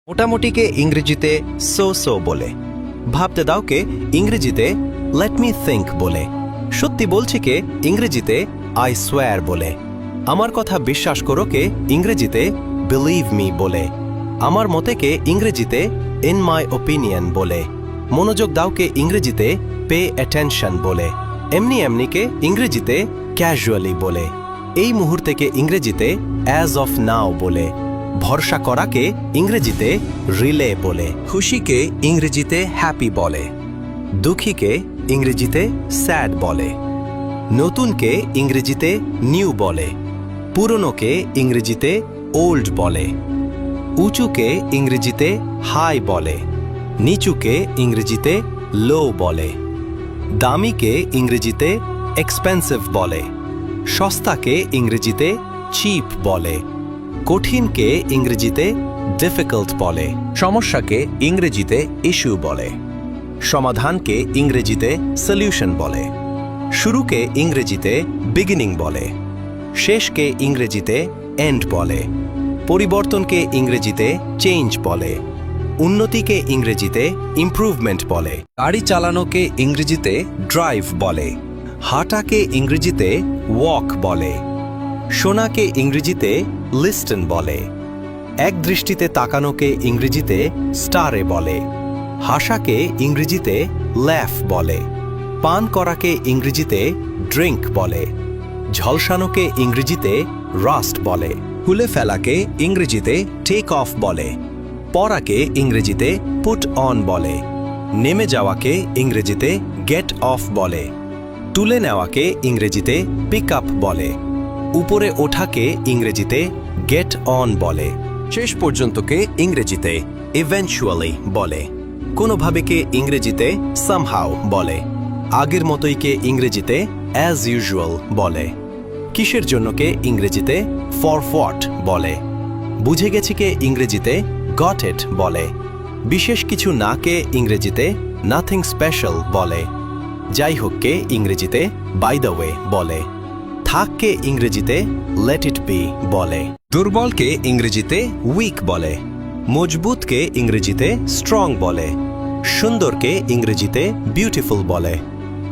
মোটামুটিকে ইংরেজিতে so so বলে। ভাবতে দাওকে ইংরেজিতে লেট মি থিঙ্ক বলে। সত্যি বলছিকে ইংরেজিতে আই সোয়ার বলে। আমার কথা বিশ্বাস করোকে ইংরেজিতে বিলিভ মি বলে। আমার মতেকে ইংরেজিতে ইন মাই ওপিনিয়ন বলে। মনোযোগ দাওকে ইংরেজিতে পে অ্যাটেনশন বলে। এমনি এমনিকে ইংরেজিতে ক্যাজুয়ালি বলে। এই মুহূর্তেকে ইংরেজিতে অ্যাজ অফ নাও বলে। ভরসা করাকে ইংরেজিতে রিলে বলে। খুশিকে ইংরেজিতে হ্যাপি বলে। দুঃখীকে ইংরেজিতে স্যাড বলে। নতুনকে ইংরেজিতে নিউ বলে। পুরনোকে ইংরেজিতে ওল্ড বলে। উঁচুকে ইংরেজিতে হাই বলে। নিচুকে ইংরেজিতে লো বলে। দামিকে ইংরেজিতে এক্সপেন্সিভ বলে। সস্তাকে ইংরেজিতে চিপ বলে। কঠিনকে ইংরেজিতে ডিফিকাল্ট বলে। সমস্যাকে ইংরেজিতে ইস্যু বলে। সমাধানকে ইংরেজিতে সলিউশন বলে। শুরুকে ইংরেজিতে বিগিনিং বলে। শেষকে ইংরেজিতে এন্ড বলে। পরিবর্তনকে ইংরেজিতে চেঞ্জ বলে। উন্নতিকে ইংরেজিতে ইমপ্রুভমেন্ট বলে। গাড়ি চালানোকে ইংরেজিতে ড্রাইভ বলে। হাঁটাকে ইংরেজিতে ওয়াক বলে। শোনাকে ইংরেজিতে লিস্টেন বলে। এক দৃষ্টিতে তাকানোকে ইংরেজিতে স্টারে বলে। হাসাকে ইংরেজিতে ল্যাফ বলে। পান করাকে ইংরেজিতে ড্রিঙ্ক বলে। ঝলসানোকে ইংরেজিতে রাস্ট বলে। খুলে ফেলাকে ইংরেজিতে টেক অফ বলে। পড়াকে ইংরেজিতে পুট অন বলে। নেমে যাওয়াকে ইংরেজিতে গেট অফ বলে। তুলে নেওয়াকে ইংরেজিতে পিক আপ বলে। উপরে ওঠাকে ইংরেজিতে গেট অন বলে। শেষ পর্যন্তকে ইংরেজিতে ইভেনচুয়ালি বলে। কোনোভাবেকে ইংরেজিতে সামহাউ বলে। আগের মতোইকে ইংরেজিতে অ্যাজ ইউজুয়াল বলে। কিসের জন্যকে ইংরেজিতে ফর হোয়াট বলে। বুঝে গেছিকে ইংরেজিতে গট ইট বলে। বিশেষ কিছু নাকে ইংরেজিতে নাথিং স্পেশাল বলে। যাই হোককে ইংরেজিতে বাই দ্য ওয়ে বলে। থাককে ইংরেজিতে লেট ইট বি বলে। দুর্বলকে ইংরেজিতে উইক বলে। মজবুতকে ইংরেজিতে স্ট্রং বলে। সুন্দরকে ইংরেজিতে বিউটিফুল বলে।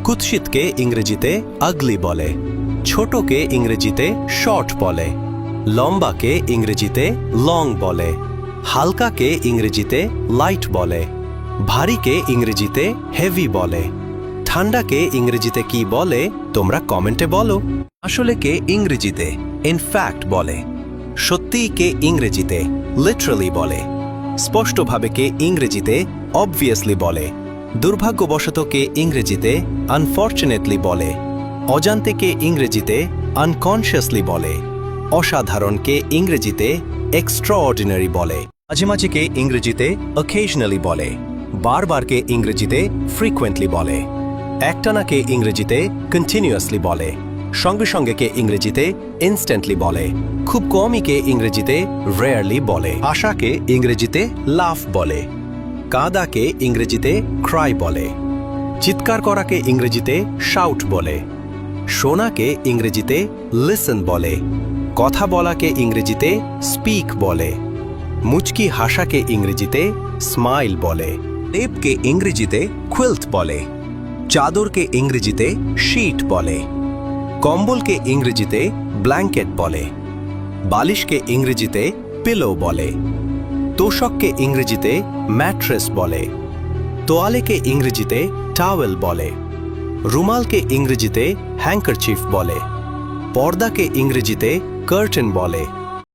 কুৎসিতকে ইংরেজিতে আগলি বলে। ছোটকে ইংরেজিতে শর্ট বলে। লম্বাকে ইংরেজিতে লং বলে। হালকাকে ইংরেজিতে লাইট বলে। ভারীকে ইংরেজিতে হেভি বলে। ঠান্ডাকে ইংরেজিতে কি বলে তোমরা কমেন্টে বলো। আসলেকে ইংরেজিতে ইনফ্যাক্ট বলে। সত্যিকে ইংরেজিতে লিটারালি বলে। স্পষ্টভাবেকে ইংরেজিতে অবভিয়াসলি বলে। দুর্ভাগ্যবশতকে ইংরেজিতে আনফর্চুনেটলি বলে। অজান্তেকে ইংরেজিতে আনকনশিয়াসলি বলে। অসাধারণকে ইংরেজিতে এক্সট্রাঅর্ডিনারি বলে। মাঝে মাঝেকে ইংরেজিতে অকেশনালি বলে। বারবারকে ইংরেজিতে ফ্রিকুয়েন্টলি বলে। একটানাকে ইংরেজিতে কন্টিনিউয়াসলি বলে। সঙ্গে সঙ্গেকে ইংরেজিতে ইনস্ট্যান্টলি বলে। খুব কমইকে ইংরেজিতে রেয়ারলি বলে। আশাকে ইংরেজিতে লাফ বলে। কাঁদাকে ইংরেজিতে ক্রাই বলে। চিৎকার করাকে ইংরেজিতে শাউট বলে। শোনাকে ইংরেজিতে লিসেন বলে। কথা বলাকে ইংরেজিতে স্পিক বলে। মুচকি হাসাকে ইংরেজিতে স্মাইল বলে। টেপকে ইংরেজিতে কুইল্ট বলে। চাদরকে ইংরেজিতে শীট বলে। কম্বলকে ইংরেজিতে ব্ল্যাঙ্কেট বলে। বালিশকে ইংরেজিতে পিলো বলে। তোশককে ইংরেজিতে ম্যাট্রেস বলে। তোয়ালেকে ইংরেজিতে টাওয়েল বলে। রুমালকে ইংরেজিতে হ্যাঙ্কারচিফ বলে। পর্দাকে ইংরেজিতে কার্টেন বলে।